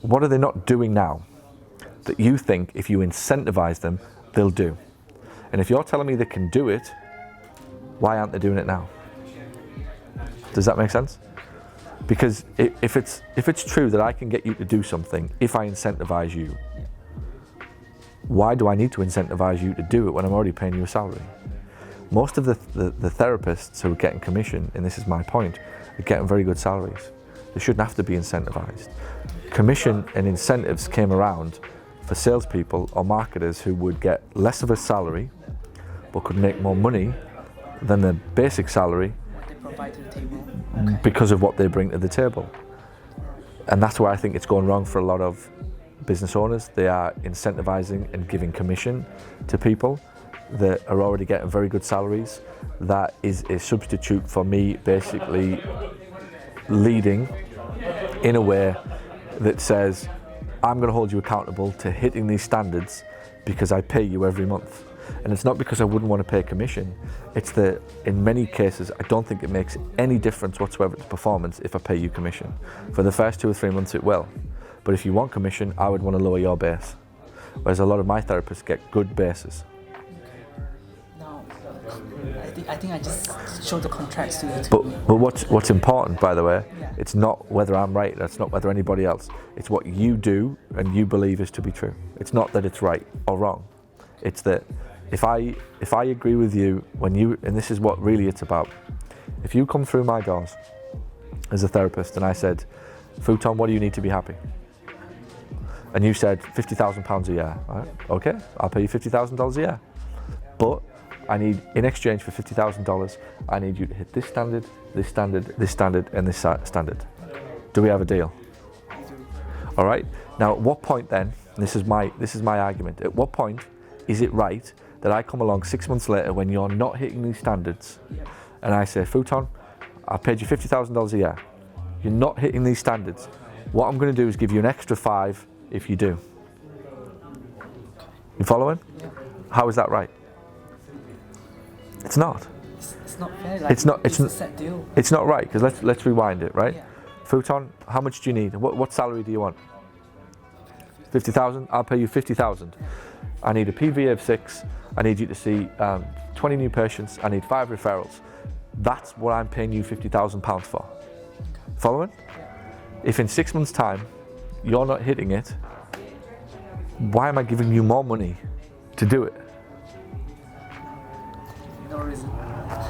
What are they not doing now that you think if you incentivize them, they'll do? And if you're telling me they can do it, why aren't they doing it now? Does that make sense? Because if it's true that I can get you to do something if I incentivize you, why do I need to incentivize you to do it when I'm already paying you a salary? Most of the therapists who are getting commission, and this is my point, are getting very good salaries. They shouldn't have to be incentivized. Commission and incentives came around for salespeople or marketers who would get less of a salary but could make more money than the basic salary They provide to the table. because of what they bring to the table. And that's why I think it's going wrong for a lot of business owners. They are incentivizing and giving commission to people that are already getting very good salaries. That is a substitute for me basically leading in a way that says, I'm going to hold you accountable to hitting these standards because I pay you every month. And it's not because I wouldn't want to pay commission. It's that in many cases, I don't think it makes any difference whatsoever to performance if I pay you commission. For the first 2 or 3 months, it will. But if you want commission, I would want to lower your base. Whereas a lot of my therapists get good bases. Now, I think I just showed the contracts to you. But what's important, by the way, it's not whether I'm right, it's not whether anybody else. It's what you do and you believe is to be true. It's not that it's right or wrong. It's that if I agree with you when you, and this is what really it's about, if you come through my doors as a therapist and I said, Futon, what do you need to be happy? And you said £50,000 a year. All right, okay, I'll pay you $50,000 a year. But I need, in exchange for $50,000, I need you to hit this standard, this standard, this standard, and this standard. Do we have a deal? All right. Now, at what point then? This is my argument. At what point is it right that I come along 6 months later when you're not hitting these standards, and I say, Futon, I paid you $50,000 a year. You're not hitting these standards. What I'm going to do is give you an extra 5 if you do. You following? Yeah. How is that right? It's not. It's not fair. Like, It's not. It's a set deal. It's not right, because let's rewind it, right? Yeah. Futon, how much do you need? What salary do you want? 50,000. I'll pay you 50,000. I need a PV of 6. I need you to see 20 new patients. I need 5 referrals. That's what I'm paying you £50,000 for. Following? If in 6 months' time you're not hitting it, why am I giving you more money to do it? No reason.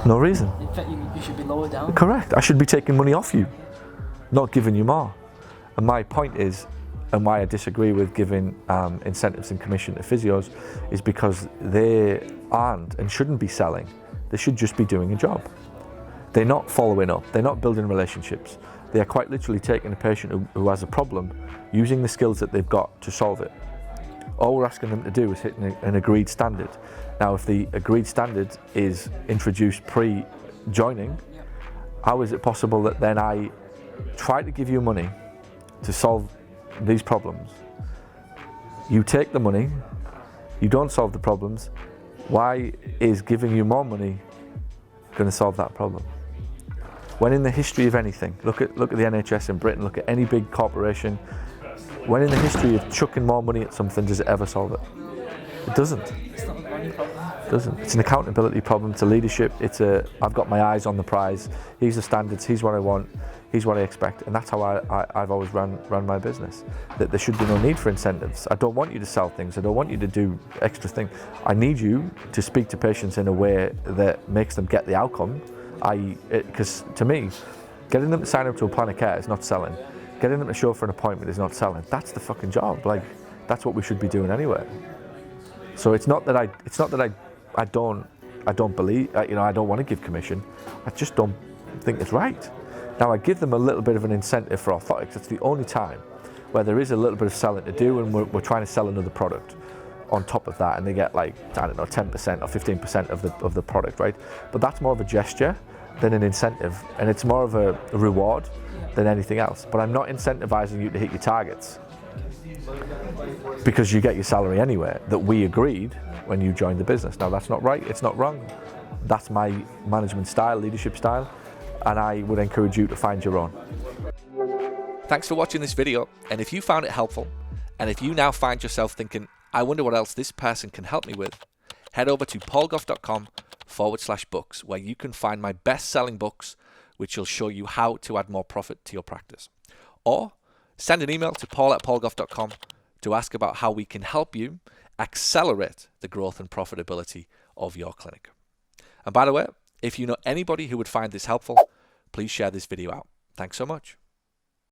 No reason. In fact, you should be lower down. Correct. I should be taking money off you, not giving you more. And my point is, and why I disagree with giving incentives and commission to physios, is because they aren't and shouldn't be selling. They should just be doing a job. They're not following up. They're not building relationships. They are quite literally taking a patient who has a problem, using the skills that they've got to solve it. All we're asking them to do is hit an agreed standard. Now, if the agreed standard is introduced pre-joining, how is it possible that then I try to give you money to solve these problems? You take the money, you don't solve the problems. Why is giving you more money going to solve that problem? When in the history of anything, look at the NHS in Britain, look at any big corporation, when in the history of chucking more money at something, does it ever solve it? It doesn't. It's not a money problem. It doesn't. It's an accountability problem, it's a leadership, I've got my eyes on the prize, here's the standards, here's what I want, here's what I expect, and that's how I've always run my business. That there should be no need for incentives. I don't want you to sell things, I don't want you to do extra things. I need you to speak to patients in a way that makes them get the outcome. Because to me, getting them to sign up to a plan of care is not selling. Getting them to show up for an appointment is not selling. That's the fucking job. Like, that's what we should be doing anyway. So it's not that I don't believe, I don't want to give commission. I just don't think it's right. Now, I give them a little bit of an incentive for orthotics. It's the only time where there is a little bit of selling to do, and we're trying to sell another product on top of that, and they get 10% or 15% of the product, right? But that's more of a gesture than an incentive, and it's more of a reward than anything else. But I'm not incentivizing you to hit your targets, because you get your salary anyway, that we agreed when you joined the business. Now, that's not right, it's not wrong. That's my management style, leadership style, and I would encourage you to find your own. Thanks for watching this video, and if you found it helpful, and if you now find yourself thinking, I wonder what else this person can help me with, head over to paulgough.com/books, where you can find my best-selling books, which will show you how to add more profit to your practice. Or send an email to paul@paulgough.com to ask about how we can help you accelerate the growth and profitability of your clinic. And by the way, if you know anybody who would find this helpful, please share this video out. Thanks so much.